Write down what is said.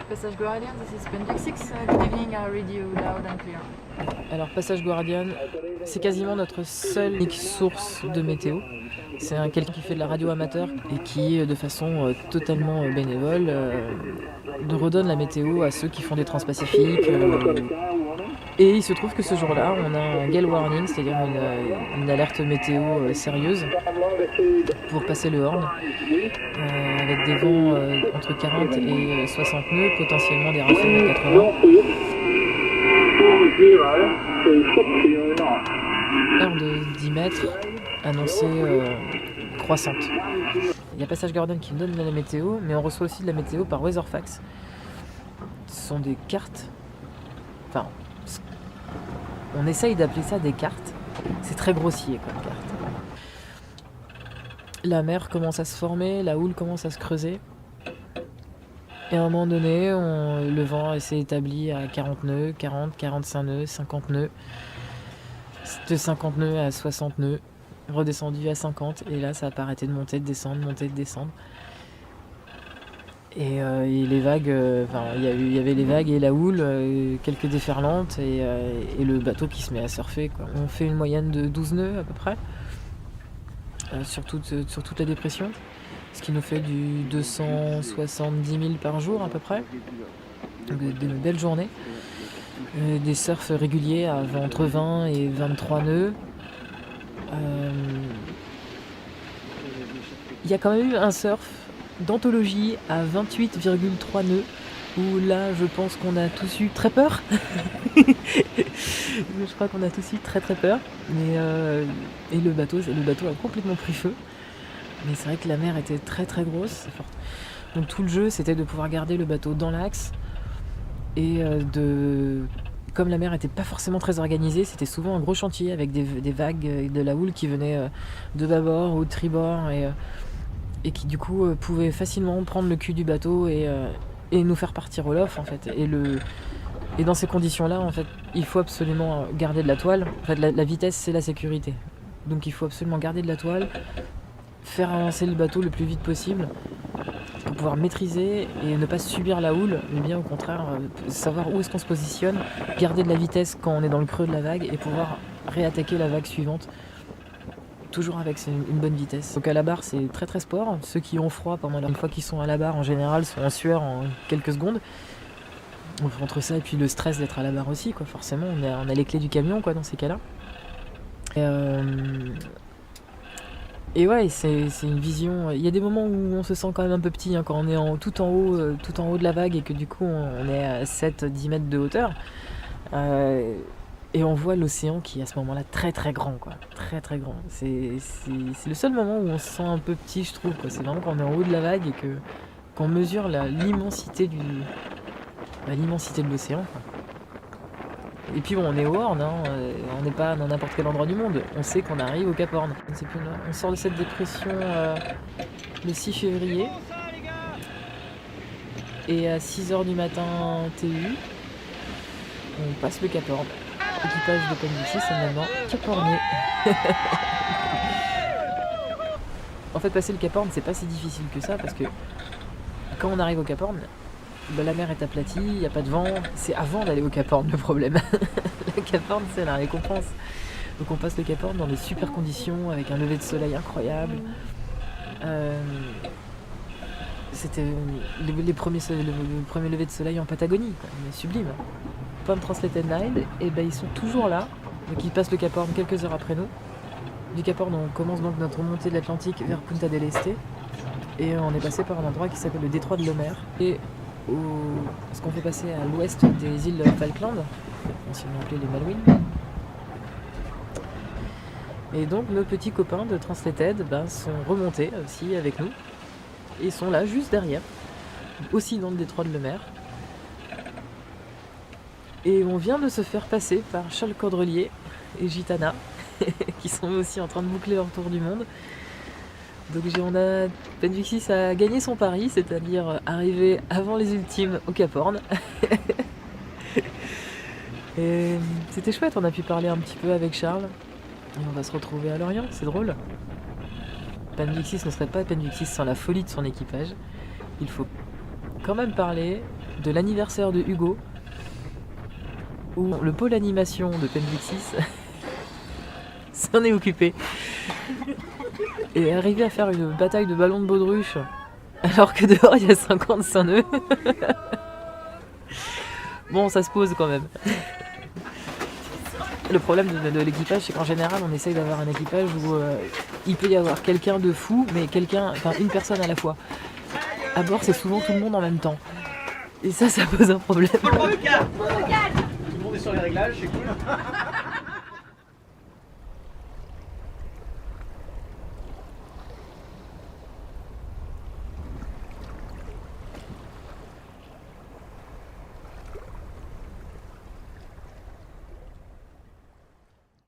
Passage Guardian, this is Bendik 6. Good evening, I read you loud and clear. Alors, Passage Guardian, c'est quasiment notre seule source de météo. C'est quelqu'un qui fait de la radio amateur et qui, de façon totalement bénévole, redonne la météo à ceux qui font des transpacifiques. Et il se trouve que ce jour-là, on a un gale warning, c'est-à-dire une alerte météo sérieuse pour passer le Horn, avec des vents entre 40 et 60 nœuds, potentiellement des rafales à 80. Heure de 10 mètres, annoncée croissante. Il y a Passage Guardian qui nous donne la météo, mais on reçoit aussi de la météo par Weatherfax. Ce sont des cartes, enfin, on essaye d'appeler ça des cartes, c'est très grossier comme carte. La mer commence à se former, la houle commence à se creuser. Et à un moment donné, le vent s'est établi à 40 nœuds, 40, 45 nœuds, 50 nœuds. De 50 nœuds à 60 nœuds, redescendu à 50. Et là, ça n'a pas arrêté de monter, de descendre, monter, de descendre. Et les vagues, il y avait les vagues et la houle, quelques déferlantes et le bateau qui se met à surfer, quoi. On fait une moyenne de 12 nœuds à peu près, sur toute la dépression, ce qui nous fait du 270 000 par jour à peu près, donc de belles journées, des surfs réguliers entre 20 et 23 nœuds. Il y a quand même eu un surf d'anthologie à 28,3 nœuds, où là je pense qu'on a tous eu très peur. Je crois qu'on a tous eu très très peur. Et le bateau a complètement pris feu. Mais c'est vrai que la mer était très très grosse. Donc tout le jeu c'était de pouvoir garder le bateau dans l'axe. Et comme la mer n'était pas forcément très organisée, c'était souvent un gros chantier avec des vagues, de la houle qui venait de bâbord ou de tribord et qui du coup pouvait facilement prendre le cul du bateau et nous faire partir au lof en fait. Et dans ces conditions-là, en fait, il faut absolument garder de la toile. En fait, la vitesse, c'est la sécurité. Donc il faut absolument garder de la toile, faire avancer le bateau le plus vite possible pour pouvoir maîtriser et ne pas subir la houle, mais bien au contraire, savoir où est-ce qu'on se positionne, garder de la vitesse quand on est dans le creux de la vague et pouvoir réattaquer la vague suivante. Toujours avec une bonne vitesse. Donc à la barre, c'est très très sport. Ceux qui ont froid une fois qu'ils sont à la barre, en général, sont en sueur en quelques secondes. Entre ça et puis le stress d'être à la barre aussi, quoi. Forcément, on a les clés du camion, quoi, dans ces cas-là. Et ouais, c'est une vision. Il y a des moments où on se sent quand même un peu petit, hein, quand on est tout en haut de la vague et que du coup on est à 7-10 mètres de hauteur. Et on voit l'océan qui est à ce moment-là très très grand, quoi. Très très grand. C'est le seul moment où on se sent un peu petit, je trouve, quoi. C'est vraiment quand on est en haut de la vague et qu'on mesure l'immensité de l'océan, quoi. Et puis bon, on est au Horn, hein, on n'est pas dans n'importe quel endroit du monde. On sait qu'on arrive au Cap Horn. On sort de cette dépression le 6 février. Et à 6h du matin TU, on passe le Cap Horn. L'équipage de Bendik 6 est maintenant Cap Horné. En fait, passer le Cap Horn, c'est pas si difficile que ça, parce que quand on arrive au Cap Horn, la mer est aplatie, il n'y a pas de vent. C'est avant d'aller au Cap Horn le problème. Le Cap Horn, c'est la récompense. Donc on passe le Cap Horn dans des super conditions, avec un lever de soleil incroyable. C'était le premier lever de soleil en Patagonie, quoi. Mais sublime. Palm Translated Line, et ben ils sont toujours là. Donc ils passent le Cap Horn quelques heures après nous. Du Cap Horn, on commence donc notre montée de l'Atlantique vers Punta del Este. Et on est passé par un endroit qui s'appelle le détroit de Lommer. Et ce qu'on fait passer à l'ouest des îles Falkland, anciennement appelées les Malouines. Et donc nos petits copains de Translated sont remontés aussi avec nous. Et sont là juste derrière, aussi dans le détroit de Lommer. Et on vient de se faire passer par Charles Cordelier et Gitana, qui sont aussi en train de boucler leur tour du monde. Donc Bendik 6 a gagné son pari, c'est-à-dire arriver avant les ultimes au Cap Horn. Et c'était chouette, on a pu parler un petit peu avec Charles. Et on va se retrouver à Lorient, c'est drôle. Penvixis ne serait pas Penvixis sans la folie de son équipage. Il faut quand même parler de l'anniversaire de Hugo, où le pôle animation de Penvixis s'en est occupé. Et arrivé à faire une bataille de ballons de baudruche, alors que dehors il y a 55 nœuds. Bon, ça se pose quand même. Le problème de l'équipage, c'est qu'en général, on essaye d'avoir un équipage où il peut y avoir quelqu'un de fou, mais une personne à la fois. À bord, c'est souvent tout le monde en même temps. Et ça pose un problème. Tout le monde est sur les réglages, c'est cool.